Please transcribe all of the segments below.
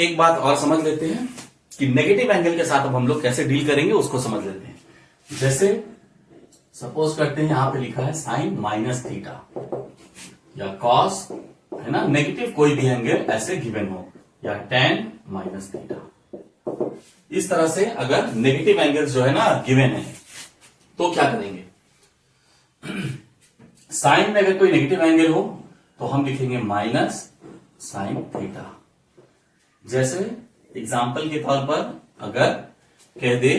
एक बात और समझ लेते हैं कि नेगेटिव एंगल के साथ अब हम लोग कैसे डील करेंगे उसको समझ लेते हैं। जैसे सपोज करते हैं यहां पे लिखा है साइन माइनस थीटा या कॉस, है ना, नेगेटिव कोई भी एंगल ऐसे गिवन हो, या टेन माइनस थीटा। इस तरह से अगर नेगेटिव एंगल्स जो है ना गिवन है तो क्या करेंगे, साइन में अगर कोई नेगेटिव एंगल हो तो हम लिखेंगे माइनस साइन थीटा। जैसे एग्जाम्पल के तौर पर अगर कह दे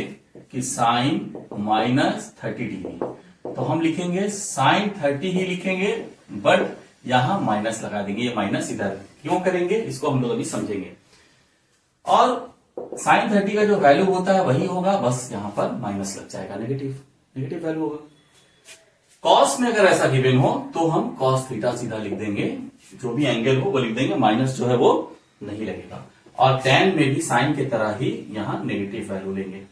कि साइन माइनस 30 डिग्री तो हम लिखेंगे साइन 30 ही लिखेंगे, बट यहां माइनस लगा देंगे। ये माइनस इधर क्यों करेंगे इसको हम लोग अभी समझेंगे। और साइन 30 का जो वैल्यू होता है वही होगा, बस यहां पर माइनस लग जाएगा, नेगेटिव वैल्यू होगा। कॉस में अगर ऐसा गिवन हो तो हम कॉस थीटा सीधा लिख देंगे, जो भी एंगल हो वो लिख देंगे, माइनस जो है वो नहीं लगेगा। और टेन में भी साइन की तरह ही यहां नेगेटिव वैल्यू लेंगे।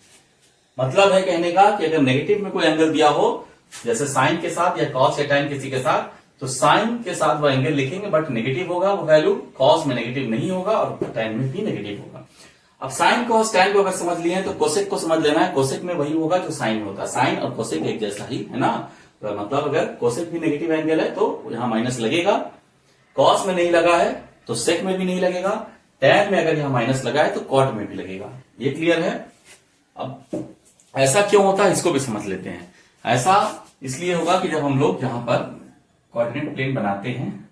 मतलब है कहने का कि अगर नेगेटिव में कोई एंगल दिया हो जैसे साइन के साथ या कॉस या टेन किसी के साथ, तो साइन के साथ वो एंगल लिखेंगे बट नेगेटिव होगा वो वैल्यू, कॉस में नेगेटिव नहीं होगा और टेन में भी नेगेटिव होगा। अब साइन कॉस टेन को अगर समझ लिए हैं तो कोसेक को समझ लेना है। कोसेक में वही होगा जो साइन में होता है, साइन और कोसेक एक जैसा ही है ना। तो मतलब अगर कोसेक भी नेगेटिव एंगल है तो यहां माइनस लगेगा, कॉस में नहीं लगा है तो सेक में भी नहीं लगेगा, टैन में अगर यहां माइनस लगा है तो कॉट में भी लगेगा। ये क्लियर है। अब ऐसा क्यों होता है इसको भी समझ लेते हैं। ऐसा इसलिए होगा कि जब हम लोग यहां पर कोऑर्डिनेट प्लेन बनाते हैं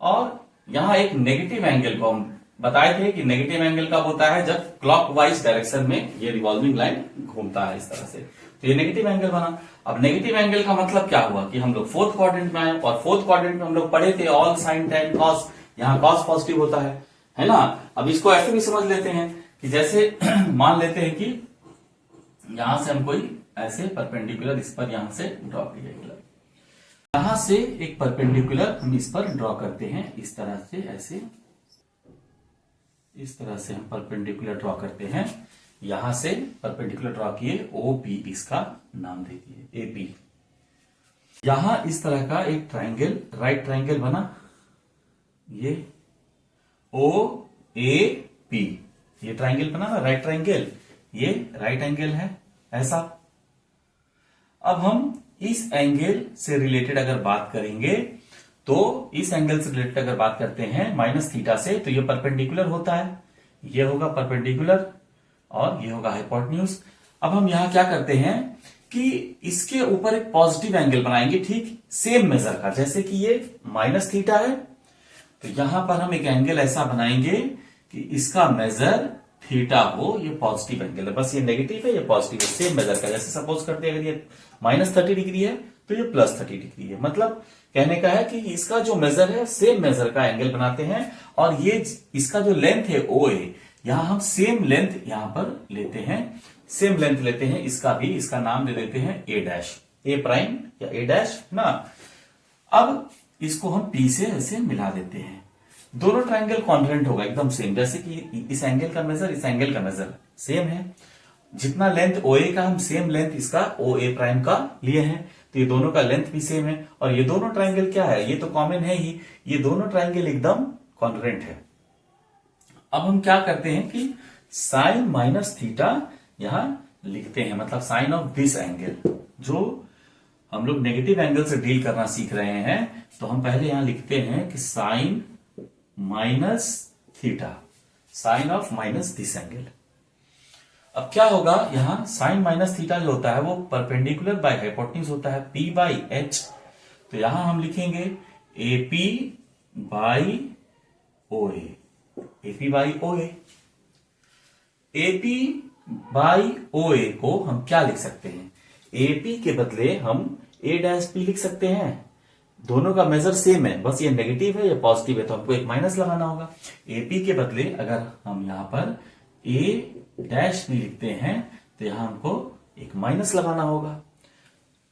और यहां एक नेगेटिव एंगल को हम बताए थे कि नेगेटिव एंगल कब होता है, जब क्लॉकवाइज डायरेक्शन में ये रिवॉल्विंग लाइन घूमता है इस तरह से, तो ये नेगेटिव एंगल बना। अब नेगेटिव एंगल का मतलब क्या हुआ कि हम लोग फोर्थ क्वाड्रेंट में आए और फोर्थ क्वाड्रेंट में हम लोग पढ़े थे ऑल साइन टेन कॉस, यहां कॉस पॉजिटिव होता है ना। अब इसको ऐसे भी समझ लेते हैं कि जैसे मान लेते हैं कि यहां से हम कोई ऐसे परपेंडिकुलर इस पर यहां से ड्रॉ किया, यहां से एक परपेंडिकुलर हम इस पर ड्रॉ करते हैं, इस तरह से ऐसे, इस तरह से हम परपेंडिकुलर ड्रॉ करते हैं। यहां से परपेंडिकुलर ड्रॉ किए, ओ पी इसका नाम दे दिए, ए पी। यहां इस तरह का एक ट्राइंगल, राइट ट्राइंगल बना, ये ओ ए पी, ये ट्राइंगल बना ना राइट ट्राइंगल, ये राइट एंगल है ऐसा। अब हम इस एंगल से रिलेटेड अगर बात करेंगे तो इस एंगल से रिलेटेड अगर बात करते हैं माइनस थीटा से, तो ये परपेंडिकुलर होता है, ये होगा परपेंडिकुलर और ये होगा हाइपोटेन्यूज। अब हम यहां क्या करते हैं कि इसके ऊपर एक पॉजिटिव एंगल बनाएंगे, ठीक सेम मेजर का, जैसे कि ये माइनस थीटा है तो यहां पर हम एक एंगल ऐसा बनाएंगे कि इसका मेजर थीटा हो, ये पॉजिटिव एंगल है, बस ये नेगेटिव है ये पॉजिटिव है, सेम मेजर का। जैसे सपोज करते हैं अगर ये माइनस 30 डिग्री है तो ये प्लस 30 डिग्री है। मतलब कहने का है कि इसका जो मेजर है सेम मेजर का एंगल बनाते हैं और ये इसका जो लेंथ है ओ ए, यहां हम सेम लेंथ यहां पर लेते हैं, सेम लेंथ लेते हैं, इसका भी, इसका नाम दे देते हैं ए डैश, ए प्राइम या ए डैश ना। अब इसको हम पी से ऐसे मिला देते हैं, दोनों ट्राइंगल कॉन्ग्रुएंट होगा एकदम सेम, जैसे कि इस एंगल का मेजर इस एंगल का मेजर सेम है, जितना लेंथ ओ ए का हम सेम लेंथ इसका ओ ए प्राइम का लिए हैं, तो ये दोनों का लेंथ भी सेम है। और ये दोनों ट्राइंगल क्या है, ये तो कॉमन है ही, ये दोनों ट्राइंगल एकदम कॉन्ग्रुएंट है। अब हम क्या करते हैं कि साइन माइनस थीटा यहां लिखते हैं, मतलब साइन ऑफ दिस एंगल। जो हम लोग नेगेटिव एंगल से डील करना सीख रहे हैं तो हम पहले यहां लिखते हैं कि sine minus theta, sine of minus this angle. अब क्या होगा, यहां साइन माइनस थीटा जो होता है वो परपेंडिकुलर बाय हाइपोटेन्यूज होता है, पी बाई एच। तो यहां हम लिखेंगे A P by O A, AP by O A. AP by O A को हम क्या लिख सकते हैं, एपी के बदले हम ए डैश पी लिख सकते हैं, दोनों का मेजर सेम है, बस ये नेगेटिव है या पॉजिटिव है तो हमको एक माइनस लगाना होगा। एपी के बदले अगर हम यहां पर ए डैश पी लिखते हैं तो यहां हमको एक माइनस लगाना होगा,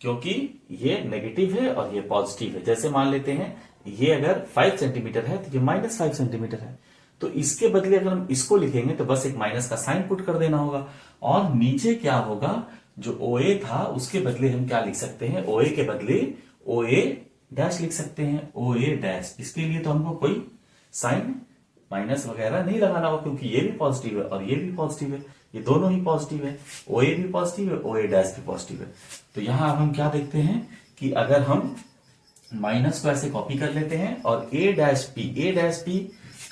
क्योंकि ये नेगेटिव है और ये पॉजिटिव है। जैसे मान लेते हैं ये अगर 5 सेंटीमीटर है तो ये माइनस 5 सेंटीमीटर है, तो इसके बदले अगर हम इसको लिखेंगे तो बस एक माइनस का साइन पुट कर देना होगा। और नीचे क्या होगा, जो ओ ए था उसके बदले हम क्या लिख सकते हैं, ओ ए के बदले ओ ए डैश लिख सकते हैं, ओ ए डैश। इसके लिए तो हमको कोई साइन माइनस वगैरह नहीं लगाना होगा, क्योंकि ये भी पॉजिटिव है और ये भी पॉजिटिव है, ये दोनों ही पॉजिटिव है, ओ ए भी पॉजिटिव है, ओ ए डैश भी पॉजिटिव है। तो यहां अब हम क्या देखते हैं कि अगर हम माइनस को ऐसे कॉपी कर लेते हैं और ए डैश पी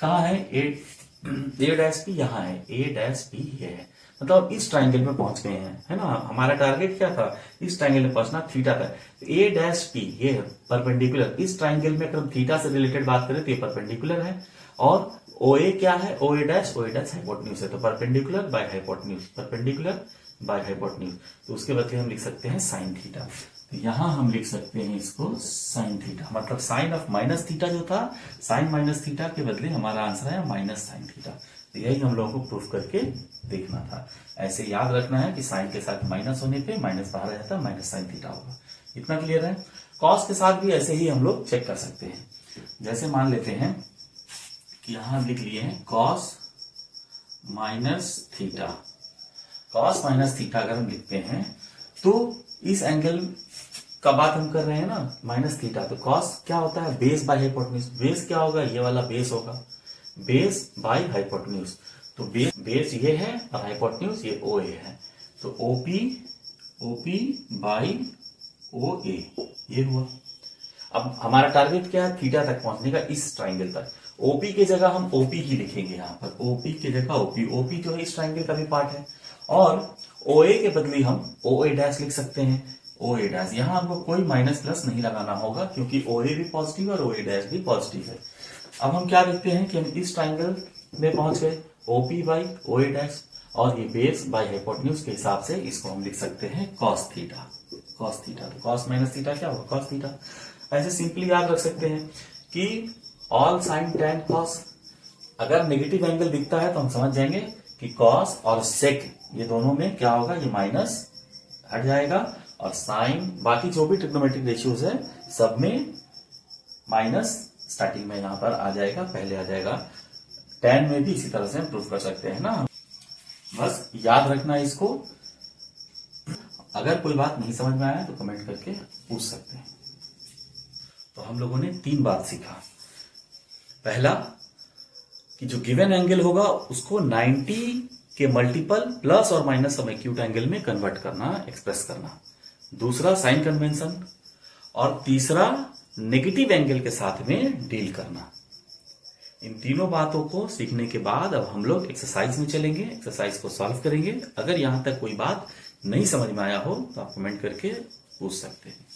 कहाँ है, ए डैश पी यहाँ है, ए डैश पी ये है, मतलब इस ट्राइंगल में पहुंच गए हैं, है ना। हमारा टारगेट क्या था, इस ट्राइंगल में पहुंचना, थीटा था। ए डैश पी ये है परपेंडिकुलर, इस ट्राइंगल में अगर हम थीटा से रिलेटेड बात करें तो ये परपेंडिकुलर है, और ओ ए क्या है, ओ ए डैश हाइपोटेन्यूज है, तो perpendicular by hypotenuse, perpendicular by hypotenuse, तो उसके बदले हम लिख सकते हैं साइन थीटा। तो यहां हम लिख सकते हैं इसको साइन थीटा, मतलब साइन ऑफ माइनस थीटा जो था, साइन माइनस थीटा के बदले हमारा आंसर है माइनस साइन थीटा। तो यही हम लोगों को प्रूफ करके देखना था। ऐसे याद रखना है कि साइन के साथ माइनस होने पे माइनस बाहर आ जाता है, माइनस साइन थीटा होगा। इतना क्लियर है। कॉस के साथ भी ऐसे ही हम लोग चेक कर सकते हैं। जैसे मान लेते हैं कि यहां लिख लिए हैं cos minus theta, cos minus theta अगर हम लिखते हैं तो इस एंगल का बात हम कर रहे हैं ना, माइनस थीटा, तो कॉस क्या होता है, बेस बाय हाइपोटेन्यूज। बेस क्या होगा, ये वाला बेस होगा, बेस बाय हाइपोटेन्यूज। तो बेस ये है और हाइपोटेन्यूज ये ओ ए है, तो ओपी बाय ओ ए ये हुआ। अब हमारा टारगेट क्या है, थीटा तक पहुंचने का, इस ट्राइंगल तक। ओपी की जगह हम ओपी ही लिखेंगे यहाँ पर, ओपी की जगह ओपी जो है इस ट्राइंगल का भी पार्ट है, और ओ ए के बदले हम ओ ए डैश लिख सकते हैं, ओ ए डैश। यहां हमको कोई माइनस प्लस नहीं लगाना होगा, क्योंकि ओ ए भी पॉजिटिव है और ओ ए डैश भी पॉजिटिव है। अब हम क्या देखते हैं कि हम इस ट्राइंगल में पहुंच गए, OP by O A dash, और ये बेस बाय हाइपोटेन्यूज के हिसाब से इसको हम लिख सकते हैं कॉस थीटा, कॉस थीटा। तो कॉस माइनस थीटा क्या होगा, कॉस थीटा। ऐसे सिंपली याद रख सकते हैं कि ऑल साइन टैन कॉस, अगर नेगेटिव एंगल दिखता है तो हम समझ जाएंगे कि कॉस और सेक ये दोनों में क्या होगा, ये माइनस हट जाएगा, और साइन बाकी जो भी ट्रिग्नोमेट्रिक रेशियोज है सब में माइनस स्टार्टिंग में यहां पर आ जाएगा, पहले आ जाएगा। टैन में भी इसी तरह से हम प्रूफ कर सकते हैं ना, बस याद रखना इसको। अगर कोई बात नहीं समझ में आया तो कमेंट करके पूछ सकते हैं। तो हम लोगों ने 3 बात सीखा। पहला कि जो गिवन एंगल होगा उसको 90 के मल्टीपल प्लस और माइनस सम एक्यूट एंगल में कन्वर्ट करना, एक्सप्रेस करना। दूसरा साइन कन्वेंशन, और तीसरा नेगेटिव एंगल के साथ में डील करना। इन तीनों बातों को सीखने के बाद अब हम लोग एक्सरसाइज में चलेंगे, एक्सरसाइज को सॉल्व करेंगे। अगर यहां तक कोई बात नहीं समझ में आया हो तो आप कमेंट करके पूछ सकते हैं।